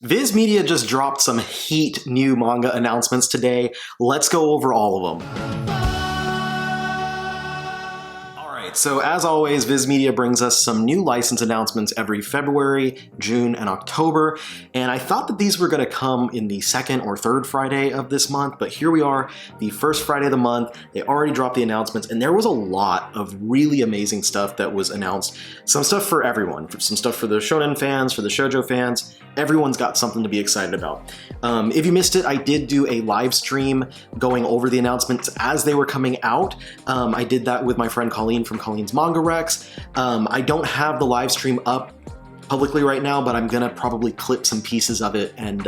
Viz Media just dropped some heat new manga announcements today. Let's go over all of them. So as always, Viz Media brings us some new license announcements every February, June, and October, and I thought that these were going to come in the second or third Friday of this month, but here we are, the first Friday of the month. They already dropped the announcements, and there was a lot of really amazing stuff that was announced. Some stuff for everyone, some stuff for the shonen fans, for the shoujo fans. Everyone's got something to be excited about. If you missed it, I did do a live stream going over the announcements as they were coming out. I did that with my friend Colleen from Colleen's Manga Rex. I don't have the live stream up publicly right now, but I'm gonna probably clip some pieces of it and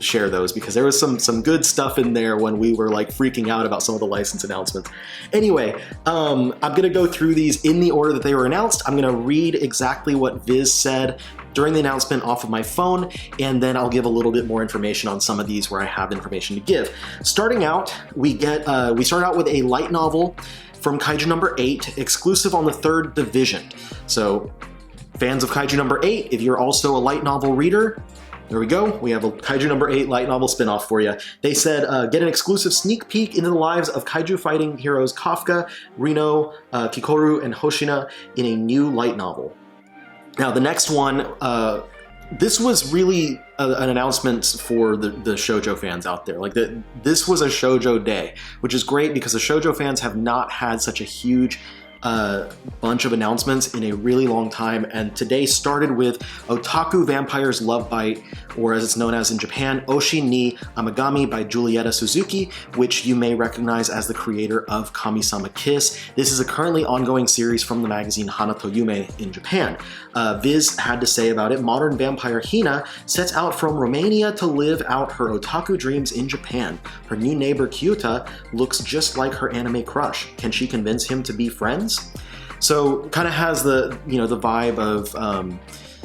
share those because there was some good stuff in there when we were like freaking out about some of the license announcements. Anyway, I'm gonna go through these in the order that they were announced. I'm gonna read exactly what Viz said during the announcement off of my phone, and then I'll give a little bit more information on some of these where I have information to give. Starting out, we start out with a light novel from Kaiju No. 8, exclusive on the 3rd Division. So, fans of Kaiju No. 8, if you're also a light novel reader, there we go. We have a Kaiju No. 8 light novel spinoff for you. They said, get an exclusive sneak peek into the lives of kaiju fighting heroes Kafka, Reno, Kikoru, and Hoshina in a new light novel. Now, the next one, this was really an announcement for the shoujo fans out there. Like, this was a shoujo day, which is great because the shoujo fans have not had such a huge bunch of announcements in a really long time, and today started with Otaku Vampire's Love Bite, or as it's known as in Japan, Oshii Amagami by Julieta Suzuki, which you may recognize as the creator of Kami-sama Kiss. This is a currently ongoing series from the magazine Hana to Yume in Japan. Viz had to say about it, modern vampire Hina sets out from Romania to live out her otaku dreams in Japan. Her new neighbor Kyuta looks just like her anime crush. Can she convince him to be friends? So kind of has the the vibe of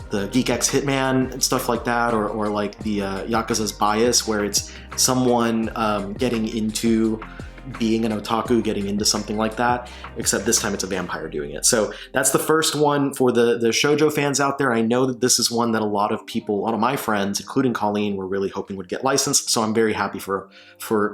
the Geek X Hitman and stuff like that, or like the Yakuza's Bias, where it's someone getting into being an otaku, getting into something like that, except this time it's a vampire doing it. So that's the first one for the shoujo fans out there. I know that this is one that a lot of my friends, including Colleen, were really hoping would get licensed, so I'm very happy for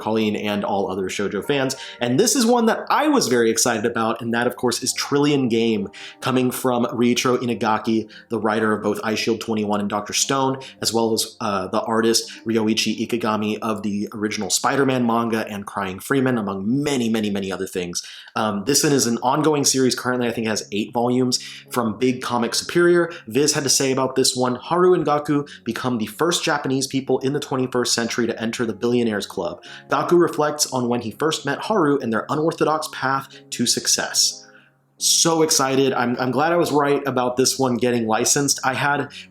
Colleen and all other shoujo fans. And this is one that I was very excited about, and that of course is Trillion Game, coming from Riichiro Inagaki, the writer of both Eyeshield 21 and Dr. Stone, as well as the artist Ryoichi Ikegami of the original Spider-Man manga and Crying Freeman, among many other things. This one is an ongoing series. Currently, I think it has 8 volumes from Big Comic Superior. Viz had to say about this one, Haru and Gaku become the first Japanese people in the 21st century to enter the Billionaires Club. Gaku reflects on when he first met Haru and their unorthodox path to success. So excited. I'm glad I was right about this one getting licensed.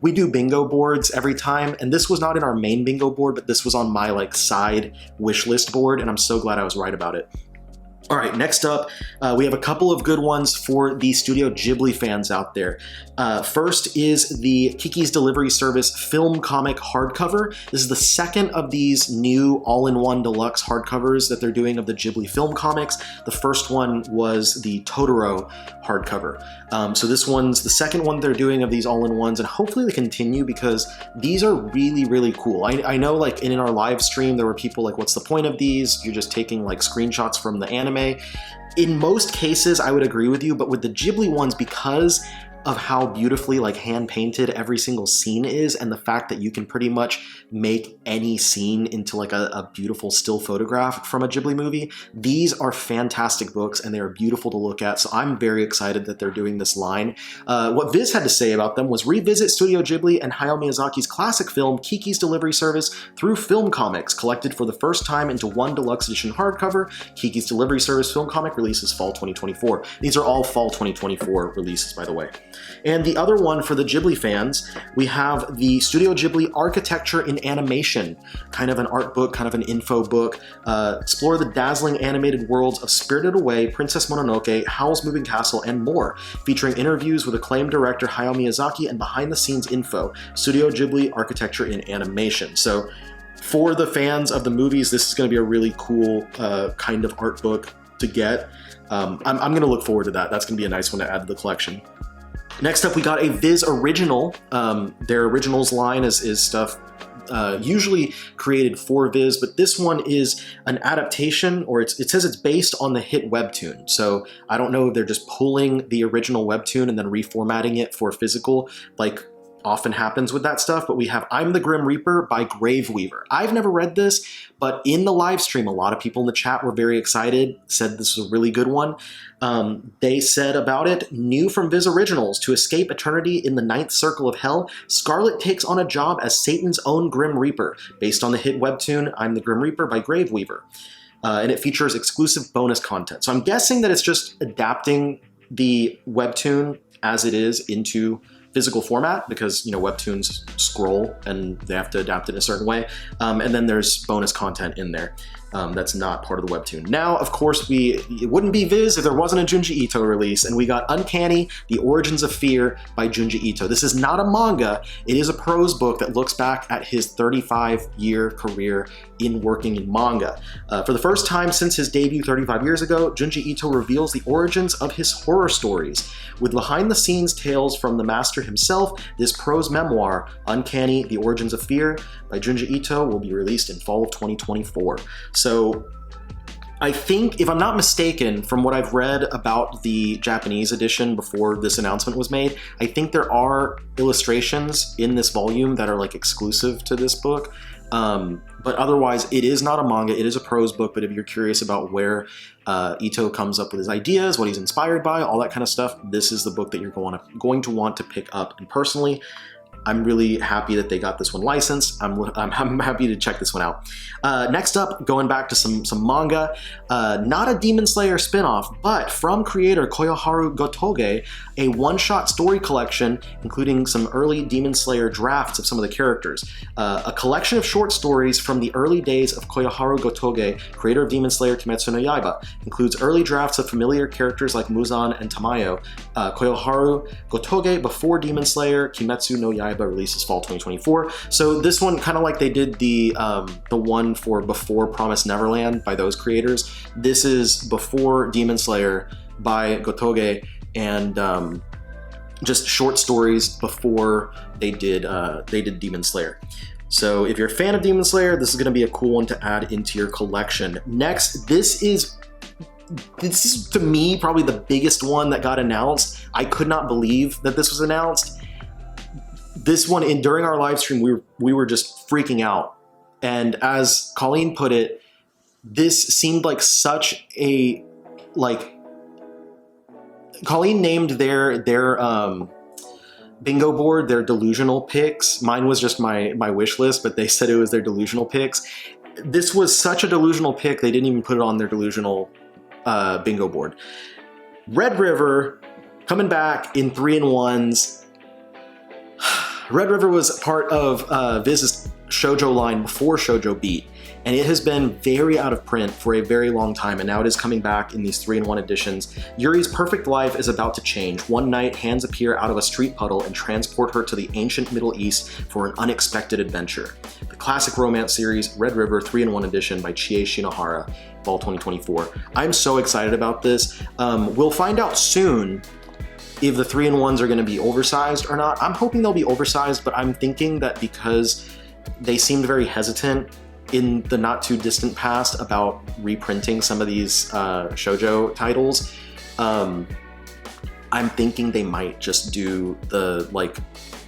We do bingo boards every time, and this was not in our main bingo board, but this was on my like side wish list board, and I'm so glad I was right about it. All right, next up, we have a couple of good ones for the Studio Ghibli fans out there. First is the Kikis Delivery Service film comic hardcover. This is the second of these new all-in-one deluxe hardcovers that they're doing of the Ghibli film comics. The first one was the Totoro hardcover. So this one's the second one they're doing of these all-in-ones, and hopefully they continue because these are really cool. I know like in our live stream there were people like, what's the point of these? You're just taking like screenshots from the anime. In most cases, I would agree with you, but with the Ghibli ones, because of how beautifully like hand painted every single scene is, and the fact that you can pretty much make any scene into like a beautiful still photograph from a Ghibli movie, these are fantastic books and they are beautiful to look at. So I'm very excited that they're doing this line. What Viz had to say about them was revisit Studio Ghibli and Hayao Miyazaki's classic film Kiki's Delivery Service through film comics, collected for the first time into one deluxe edition hardcover. Kiki's Delivery Service film comic releases fall 2024. These are all fall 2024 releases, by the way. And the other one for the Ghibli fans, we have the Studio Ghibli Architecture in Animation, kind of an art book, kind of an info book. Explore the dazzling animated worlds of Spirited Away, Princess Mononoke, Howl's Moving Castle, and more, featuring interviews with acclaimed director Hayao Miyazaki and behind-the-scenes info. Studio Ghibli Architecture in Animation. So for the fans of the movies, this is going to be a really cool kind of art book to get. I'm going to look forward to that. That's going to be a nice one to add to the collection. Next up, we got a VIZ Original. Their Originals line is stuff usually created for Viz, but this one is an adaptation, or it says it's based on the hit webtoon. So I don't know if they're just pulling the original webtoon and then reformatting it for physical, like often happens with that stuff. But we have I'm the Grim Reaper by Graveweaver. I've never read this, but in the live stream, a lot of people in the chat were very excited, said this was a really good one. They said about it, new from VIZ Originals, to escape eternity in the ninth circle of hell, Scarlet takes on a job as Satan's own Grim Reaper, based on the hit webtoon I'm the Grim Reaper by Graveweaver. And it features exclusive bonus content. So I'm guessing that it's just adapting the webtoon as it is into physical format, because webtoons scroll and they have to adapt it in a certain way, and then there's bonus content in there that's not part of the webtoon. Now, of course, it wouldn't be Viz if there wasn't a Junji Ito release, and we got Uncanny: The Origins of Fear by Junji Ito. This is not a manga, it is a prose book that looks back at his 35-year career in working in manga. For the first time since his debut 35 years ago, Junji Ito reveals the origins of his horror stories. With behind-the-scenes tales from the master himself, this prose memoir, Uncanny: The Origins of Fear by Junji Ito, will be released in fall of 2024. So I think, if I'm not mistaken, from what I've read about the Japanese edition before this announcement was made, I think there are illustrations in this volume that are like exclusive to this book. But otherwise, it is not a manga, it is a prose book. But if you're curious about where Ito comes up with his ideas, what he's inspired by, all that kind of stuff, this is the book that you're going to want to pick up. And personally, I'm really happy that they got this one licensed. I'm happy to check this one out. Next up, going back to some manga, not a Demon Slayer spinoff, but from creator Koyoharu Gotoge, a one-shot story collection including some early Demon Slayer drafts of some of the characters. A collection of short stories from the early days of Koyoharu Gotoge, creator of Demon Slayer Kimetsu no Yaiba, includes early drafts of familiar characters like Muzan and Tamayo. Koyoharu Gotoge before Demon Slayer Kimetsu no Yaiba releases fall 2024. So this one, kind of like they did the one for Before Promised Neverland by those creators, this is before Demon Slayer by Gotoge, and just short stories before they did Demon Slayer. So if you're a fan of Demon Slayer, this is going to be a cool one to add into your collection. Next, this is to me probably the biggest one that got announced. I could not believe that this was announced. This one, during our live stream, we were just freaking out. And as Colleen put it, this seemed like such a, Colleen named their bingo board their delusional picks. Mine was just my wish list, but they said it was their delusional picks. This was such a delusional pick, they didn't even put it on their delusional bingo board. Red River coming back in 3-in-1s. Red River was part of VIZ's shoujo line before Shoujo Beat, and it has been very out of print for a very long time, and now it is coming back in these 3-in-1 editions. Yuri's perfect life is about to change. One night, hands appear out of a street puddle and transport her to the ancient Middle East for an unexpected adventure. The classic romance series, Red River 3-in-1 edition by Chie Shinohara, fall 2024. I'm so excited about this. We'll find out soon if the 3-in-1s are going to be oversized or not. I'm hoping they'll be oversized, but I'm thinking that because they seemed very hesitant in the not too distant past about reprinting some of these shoujo titles, I'm thinking they might just do the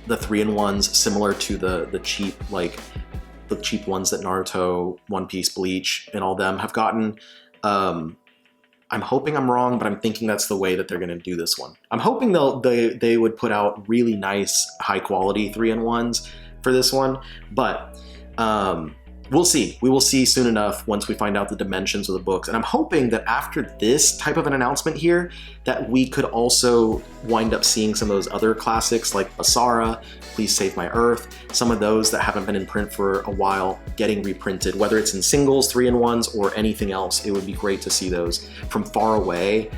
3-in-1s similar to the cheap ones that Naruto, One Piece, Bleach, and all them have gotten. I'm hoping I'm wrong, but I'm thinking that's the way that they're going to do this one. I'm hoping they would put out really nice, high-quality 3-in-1s for this one, but we'll see. We will see soon enough once we find out the dimensions of the books. And I'm hoping that after this type of an announcement here, that we could also wind up seeing some of those other classics like Basara, Please Save My Earth, some of those that haven't been in print for a while getting reprinted, whether it's in singles, 3-in-1s, or anything else. It would be great to see those. From Far Away,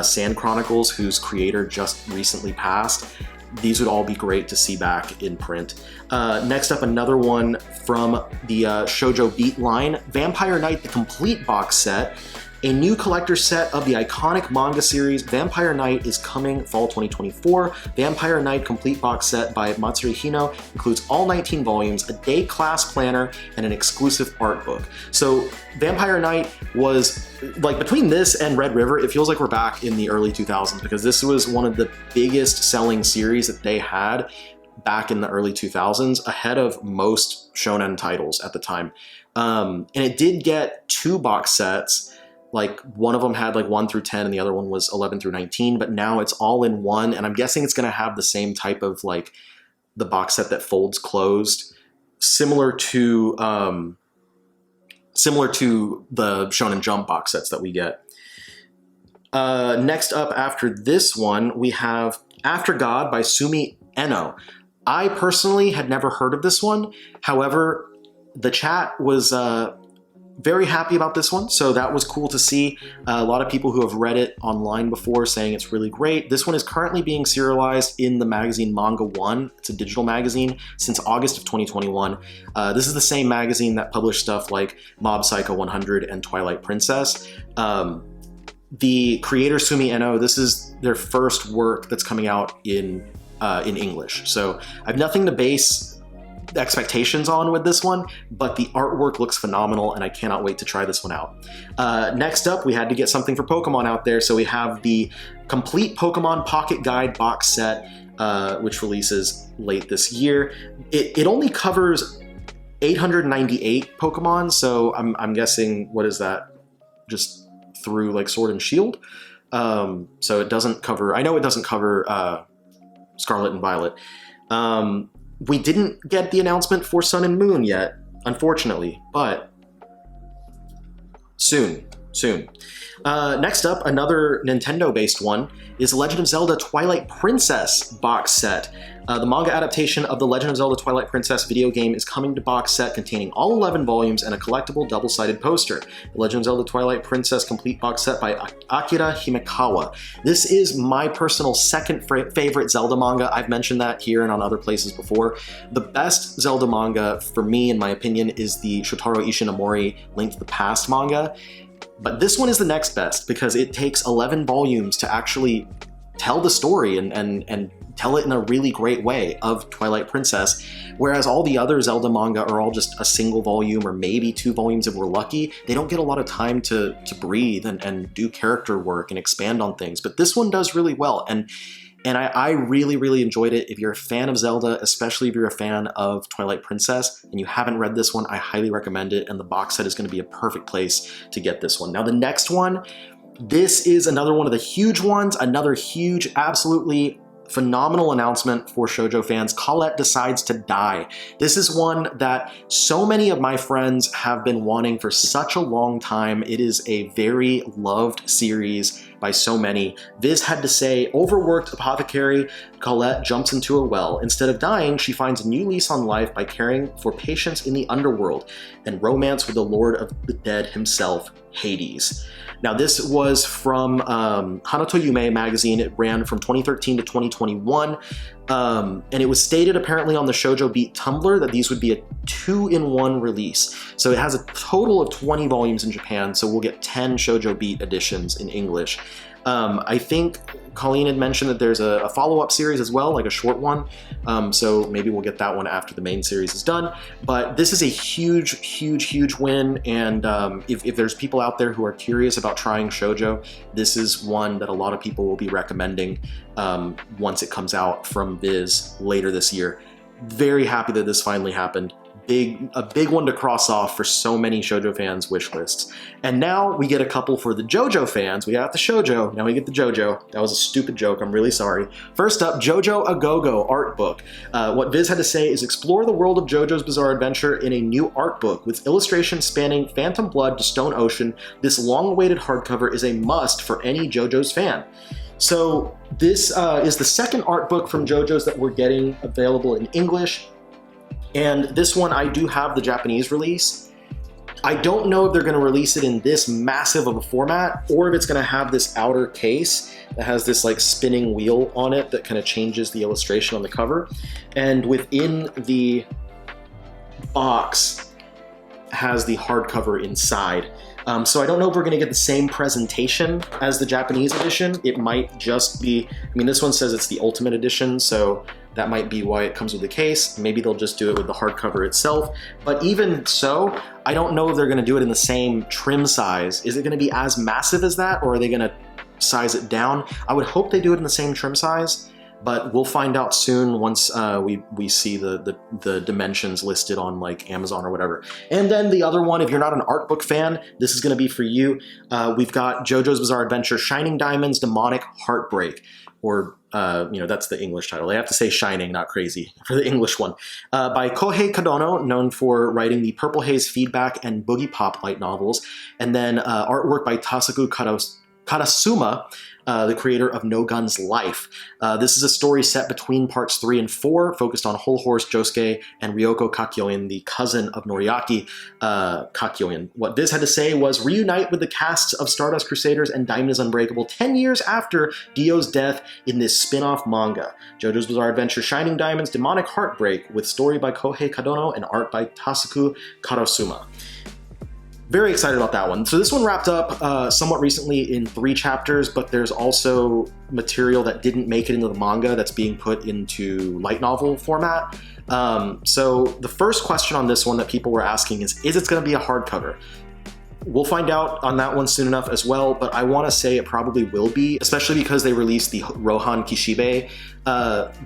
Sand Chronicles, whose creator just recently passed, these would all be great to see back in print. Next up, another one from the Shoujo Beat line, Vampire Knight, the complete box set. A new collector set of the iconic manga series Vampire Knight is coming fall 2024. Vampire Knight complete box set by Matsuri Hino includes all 19 volumes, a day class planner, and an exclusive art book. So Vampire Knight was, like, between this and Red River, it feels like we're back in the early 2000s, because this was one of the biggest selling series that they had back in the early 2000s, ahead of most shonen titles at the time. And it did get 2 box sets. Like, one of them had like 1 through 10 and the other one was 11 through 19, but now it's all in one. And I'm guessing it's going to have the same type of, like, the box set that folds closed, similar to the Shonen Jump box sets that we get. Next up after this one, we have After God by Sumi Eno. I personally had never heard of this one. However, the chat was very happy about this one, so that was cool to see. A lot of people who have read it online before saying it's really great. This one is currently being serialized in the magazine Manga 1. It's a digital magazine since August of 2021. This is the same magazine that published stuff like Mob Psycho 100 and Twilight Princess. The creator Sumi Eno, this is their first work that's coming out in English. So I have nothing to base expectations on with this one, but the artwork looks phenomenal and I cannot wait to try this one out. Next up, we had to get something for Pokemon out there, so we have the complete Pokemon Pocket Guide box set, which releases late this year. It only covers 898 Pokemon, so I'm guessing, what is that? Just through like Sword and Shield? So it doesn't cover, I know it doesn't cover Scarlet and Violet. We didn't get the announcement for Sun and Moon yet, unfortunately, but soon. Next up, another Nintendo-based one is Legend of Zelda Twilight Princess box set. The manga adaptation of the Legend of Zelda Twilight Princess video game is coming to box set containing all 11 volumes and a collectible double-sided poster. The Legend of Zelda Twilight Princess complete box set by Akira Himekawa. This is my personal second favorite Zelda manga. I've mentioned that here and on other places before. The best Zelda manga, for me, in my opinion, is the Shotaro Ishinomori Link to the Past manga. But this one is the next best because it takes 11 volumes to actually tell the story and tell it in a really great way of Twilight Princess, whereas all the other Zelda manga are all just a single volume or maybe 2 volumes if we're lucky. They don't get a lot of time to breathe and do character work and expand on things, but this one does really well. And I really, really enjoyed it. If you're a fan of Zelda, especially if you're a fan of Twilight Princess, and you haven't read this one, I highly recommend it, and the box set is going to be a perfect place to get this one. Now, the next one, this is another one of the huge ones, another huge, absolutely phenomenal announcement for shoujo fans. Colette Decides to Die. This is one that so many of my friends have been wanting for such a long time. It is a very loved series by so many. VIZ had to say, overworked apothecary Colette jumps into a well. Instead of dying, she finds a new lease on life by caring for patients in the underworld and romance with the Lord of the Dead himself, Hades. Now, this was from Hanato Yume magazine. It ran from 2013 to 2021. And it was stated apparently on the Shoujo Beat Tumblr that these would be a 2-in-1 release. So it has a total of 20 volumes in Japan, so we'll get 10 Shoujo Beat editions in English. I think Colleen had mentioned that there's a follow-up series as well, like a short one, so maybe we'll get that one after the main series is done. But this is a huge, huge, huge win, and if there's people out there who are curious about trying shoujo, this is one that a lot of people will be recommending once it comes out from VIZ later this year. Very happy that this finally happened. A big one to cross off for so many shoujo fans' wish lists. And now we get a couple for the JoJo fans. We got the shoujo, now we get the JoJo. That was a stupid joke, I'm really sorry. First up, JoJo A Go-Go art book. What VIZ had to say is explore the world of JoJo's Bizarre Adventure in a new art book. With illustrations spanning Phantom Blood to Stone Ocean, this long-awaited hardcover is a must for any JoJo's fan. So this is the second art book from JoJo's that we're getting available in English. And this one, I do have the Japanese release. I don't know if they're going to release it in this massive of a format or if it's going to have this outer case that has this like spinning wheel on it that kind of changes the illustration on the cover. And within the box, has the hardcover inside. So I don't know if we're going to get the same presentation as the Japanese edition. It might just be, I mean, this one says it's the Ultimate Edition, so that might be why it comes with the case. Maybe they'll just do it with the hardcover itself. But even so, I don't know if they're going to do it in the same trim size. Is it going to be as massive as that, or are they going to size it down? I would hope they do it in the same trim size, but we'll find out soon once we see the dimensions listed on like Amazon or whatever. And then the other one, if you're not an art book fan, this is going to be for you. We've got JoJo's Bizarre Adventure Shining Diamonds Demonic Heartbreak, or you know, that's the English title. They have to say Shining, not Crazy, for the English one. By Kohei Kadono, known for writing the Purple Haze Feedback and Boogie Pop light novels. And then artwork by Tasuku Karasuma, the creator of No Gun's Life. This is a story set between parts 3 and 4, focused on Whole Horse Josuke and Ryoko Kakyoin, the cousin of Noriaki Kakyoin. What Viz had to say was, reunite with the casts of Stardust Crusaders and Diamond is Unbreakable 10 years after Dio's death in this spin-off manga. JoJo's Bizarre Adventure Shining Diamonds Demonic Heartbreak, with story by Kohei Kadono and art by Tasuku Karasuma. Very excited about that one. So this one wrapped up somewhat recently in 3 chapters, but there's also material that didn't make it into the manga that's being put into light novel format. So the first question on this one that people were asking is it going to be a hardcover? We'll find out on that one soon enough as well, but I want to say it probably will be, especially because they released the Rohan Kishibe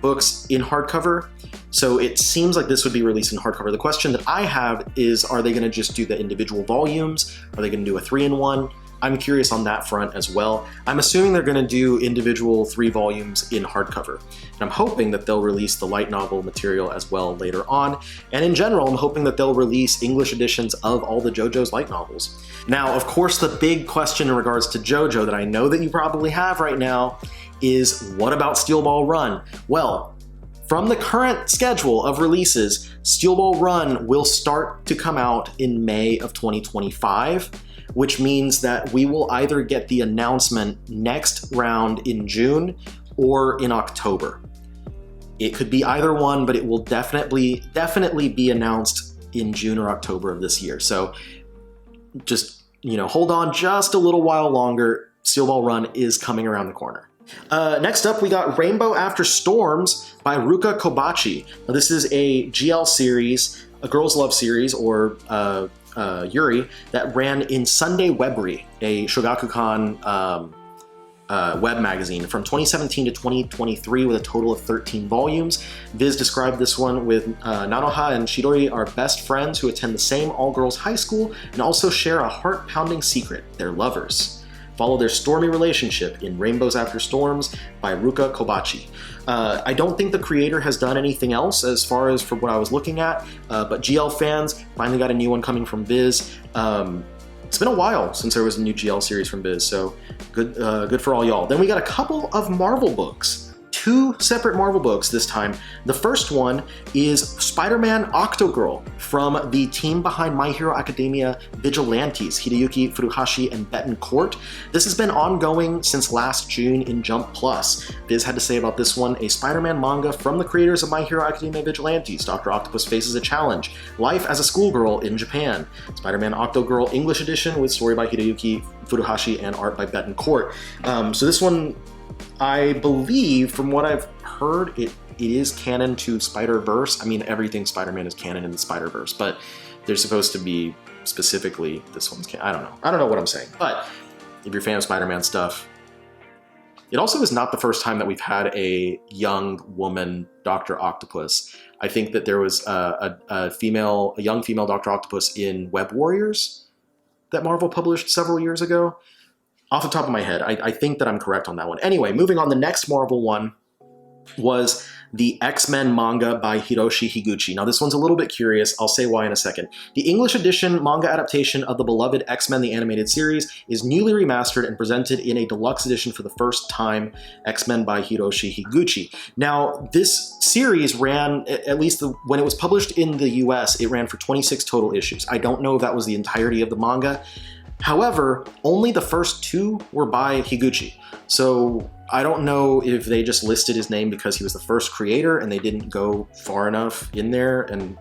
books in hardcover. So it seems like this would be released in hardcover. The question that I have is, are they going to just do the individual volumes? Are they going to do a 3-in-1? I'm curious on that front as well. I'm assuming they're going to do individual 3 volumes in hardcover. And I'm hoping that they'll release the light novel material as well later on. And in general, I'm hoping that they'll release English editions of all the JoJo's light novels. Now, of course, the big question in regards to JoJo that I know that you probably have right now is, what about Steel Ball Run? Well, from the current schedule of releases, Steel Ball Run will start to come out in May of 2025, which means that we will either get the announcement next round in June or in October. It could be either one, but it will definitely be announced in June or October of this year. So just, you know, hold on just a little while longer. Steel Ball Run is coming around the corner. Next up, we got Rainbow After Storms by Ruka Kobachi. Now, this is a GL series, a girls' love series, or Yuri, that ran in Sunday Webry, a Shogakukan web magazine from 2017 to 2023 with a total of 13 volumes. Viz described this one with Nanoha and Shidori are best friends who attend the same all-girls high school and also share a heart-pounding secret, they're lovers. Follow their stormy relationship in Rainbows After Storms by Ruka Kobachi. I don't think the creator has done anything else as far as from what I was looking at, but GL fans finally got a new one coming from Viz. It's been a while since there was a new GL series from Viz, so good for all y'all. Then we got a couple of Marvel books. 2 separate Marvel books this time. The first one is SpiderMan Octogirl from the team behind My Hero Academia Vigilantes, Hideyuki Furuhashi and Betancourt. This has been ongoing since last June in Jump Plus. Viz had to say about this one, a Spider-Man manga from the creators of My Hero Academia Vigilantes. Dr. Octopus faces a challenge. Life as a schoolgirl in Japan. SpiderMan Octogirl English edition with story by Hideyuki Furuhashi and art by Betancourt. So this one, I believe, from what I've heard, it is canon to Spider-Verse. I mean, everything Spider-Man is canon in the Spider-Verse, but they're supposed to be specifically, this one's canon. I don't know. I don't know what I'm saying. But if you're a fan of Spider-Man stuff, it also is not the first time that we've had a young woman Dr. Octopus. I think that there was a young female Dr. Octopus in Web Warriors that Marvel published several years ago. Off the top of my head, I think that I'm correct on that one. Anyway, moving on, the next Marvel one was the X-Men manga by Hiroshi Higuchi. Now, this one's a little bit curious. I'll say why in a second. The English edition manga adaptation of the beloved X-Men the Animated Series is newly remastered and presented in a deluxe edition for the first time, X-Men by Hiroshi Higuchi. Now, this series ran, at least when it was published in the US, it ran for 26 total issues. I don't know if that was the entirety of the manga. However, only the first 2 were by Higuchi. So I don't know if they just listed his name because he was the first creator and they didn't go far enough in there and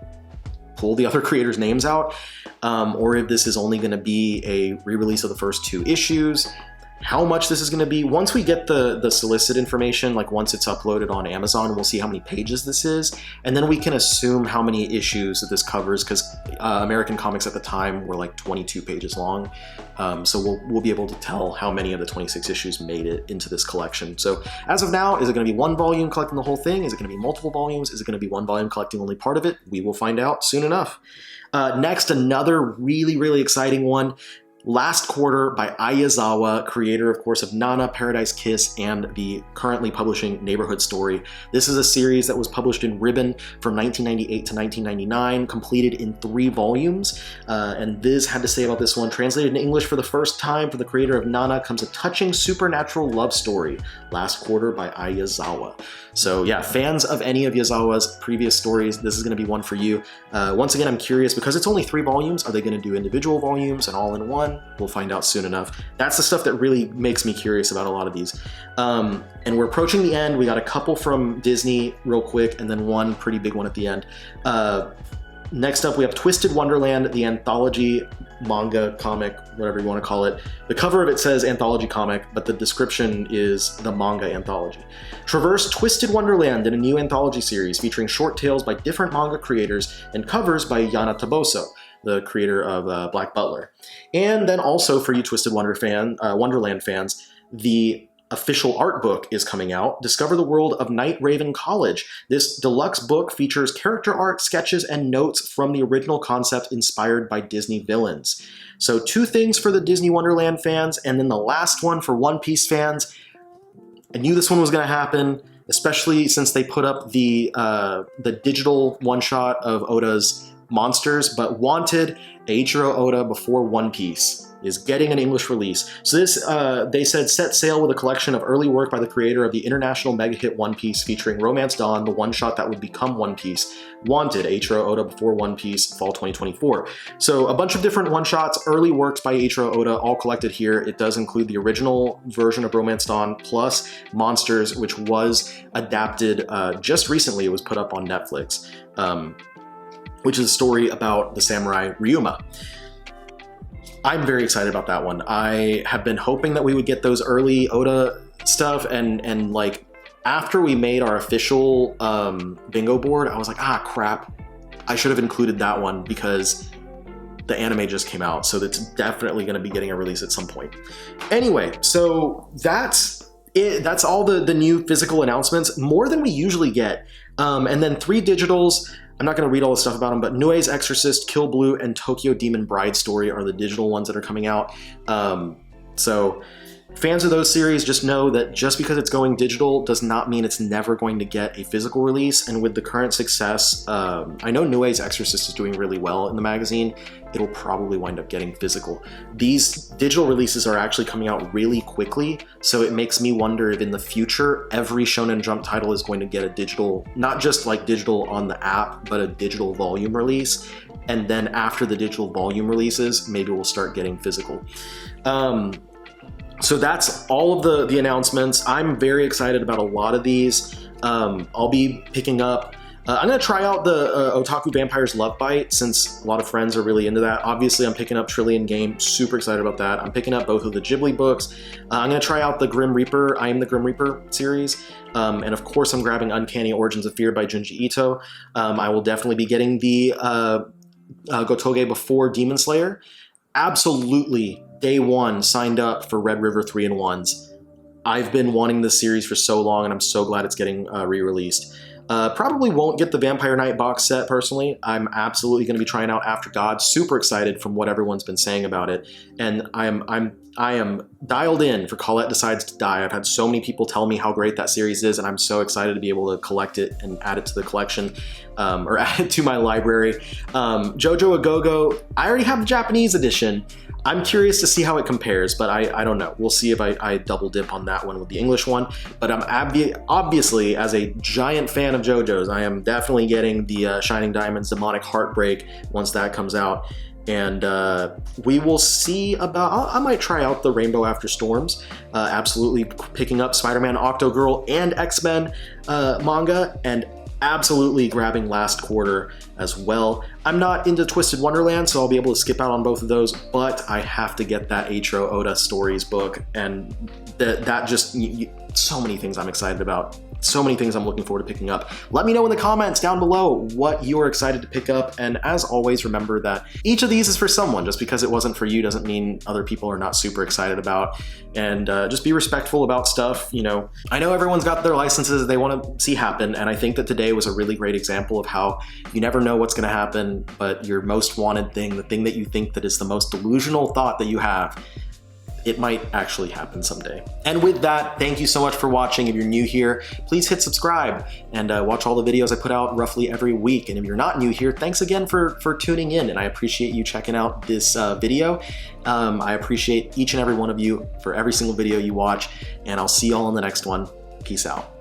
pull the other creators' names out, or if this is only going to be a re-release of the first 2 issues. How much this is going to be, once we get the solicit information, like once it's uploaded on Amazon, we'll see how many pages this is, and then we can assume how many issues that this covers, because American comics at the time were like 22 pages long. So we'll be able to tell how many of the 26 issues made it into this collection. So as of now, is it going to be 1 volume collecting the whole thing? Is it going to be multiple volumes? Is it going to be 1 volume collecting only part of it? We will find out soon enough. Next, another really, really exciting one. Last Quarter by Ayazawa, creator, of course, of Nana, Paradise Kiss, and the currently publishing Neighborhood Story. This is a series that was published in Ribbon from 1998 to 1999, completed in 3 volumes. And Viz had to say about this one, translated in English for the first time for the creator of Nana comes a touching supernatural love story, Last Quarter by Ayazawa. So yeah, fans of any of Yazawa's previous stories, this is going to be one for you. Once again, I'm curious, because it's only 3 volumes, are they going to do individual volumes and all in one? We'll find out soon enough. That's the stuff that really makes me curious about a lot of these. And we're approaching the end. We got a couple from Disney real quick, and then one pretty big one at the end. Next up, we have Twisted Wonderland, the anthology manga comic, whatever you want to call it. The cover of it says anthology comic, but the description is the manga anthology. Traverse Twisted Wonderland in a new anthology series featuring short tales by different manga creators and covers by Yana Taboso, the creator of Black Butler. And then also for you Twisted Wonderland fans, the official art book is coming out. Discover the world of Night Raven College. This deluxe book features character art, sketches, and notes from the original concept inspired by Disney villains. So 2 things for the Disney Wonderland fans, and then the last one for One Piece fans. I knew this one was going to happen, especially since they put up the digital one-shot of Oda's Monsters, but wanted Eiichiro Oda before One Piece is getting an English release. So this, they said, set sail with a collection of early work by the creator of the international mega hit One Piece, featuring Romance Dawn, the one-shot that would become One Piece. Wanted Eiichiro Oda before One Piece, fall 2024. So a bunch of different one-shots, early works by Eiichiro Oda, all collected here. It does include the original version of Romance Dawn, plus Monsters, which was adapted just recently. It was put up on Netflix. Which is a story about the samurai Ryuma. I'm very excited about that one. I have been hoping that we would get those early Oda stuff, and like after we made our official bingo board, I was like, ah, crap. I should have included that one because the anime just came out, so that's definitely going to be getting a release at some point. Anyway, so that's it. That's all the new physical announcements, more than we usually get. And then 3 digitals. I'm not going to read all the stuff about them, but Nue's Exorcist, Kill Blue, and Tokyo Demon Bride Story are the digital ones that are coming out. So fans of those series just know that just because it's going digital does not mean it's never going to get a physical release. And with the current success, I know Nue's Exorcist is doing really well in the magazine. It'll probably wind up getting physical. These digital releases are actually coming out really quickly, so it makes me wonder if in the future every Shonen Jump title is going to get a digital, not just like digital on the app, but a digital volume release. And then after the digital volume releases, maybe we'll start getting physical. So that's all of the announcements. I'm very excited about a lot of these. I'll be picking up, I'm going to try out the Otaku Vampires Love Bite, since a lot of friends are really into that. Obviously, I'm picking up Trillion Game, super excited about that. I'm picking up both of the Ghibli books. I'm going to try out the Grim Reaper, I Am the Grim Reaper series. And of course, I'm grabbing Uncanny Origins of Fear by Junji Ito. I will definitely be getting the Gotoge before Demon Slayer. Absolutely, day one, signed up for Red River 3-in-1s. I've been wanting this series for so long, and I'm so glad it's getting re-released. Probably won't get the Vampire Knight box set personally. I'm absolutely going to be trying out After God. Super excited from what everyone's been saying about it, and I am dialed in for Colette Decides to Die. I've had so many people tell me how great that series is, and I'm so excited to be able to collect it and add it to the collection, or add it to my library. JoJo A Go-Go, I already have the Japanese edition. I'm curious to see how it compares, but I don't know. We'll see if I double dip on that one with the English one. But I'm obviously, as a giant fan of JoJo's, I am definitely getting the Shining Diamonds Demonic Heartbreak once that comes out. And we will see about, I might try out the Rainbow After Storms. Absolutely picking up SpiderMan Octogirl and XMen manga. And absolutely grabbing last quarter as well. I'm not into Twisted Wonderland, so I'll be able to skip out on both of those, but I have to get that Eiichiro Oda Stories book, and that just, so many things I'm excited about. So many things I'm looking forward to picking up. Let me know in the comments down below what you are excited to pick up, and as always, remember that each of these is for someone. Just because it wasn't for you doesn't mean other people are not super excited about, and just be respectful about stuff. You know, I know everyone's got their licenses they want to see happen, and I think that today was a really great example of how you never know what's going to happen, but your most wanted thing, the thing that you think that is the most delusional thought that you have, it might actually happen someday. And with that, thank you so much for watching. If you're new here, please hit subscribe and watch all the videos I put out roughly every week. And if you're not new here, thanks again for tuning in, and I appreciate you checking out this video. I appreciate each and every one of you for every single video you watch, and I'll see you all in the next one. Peace out.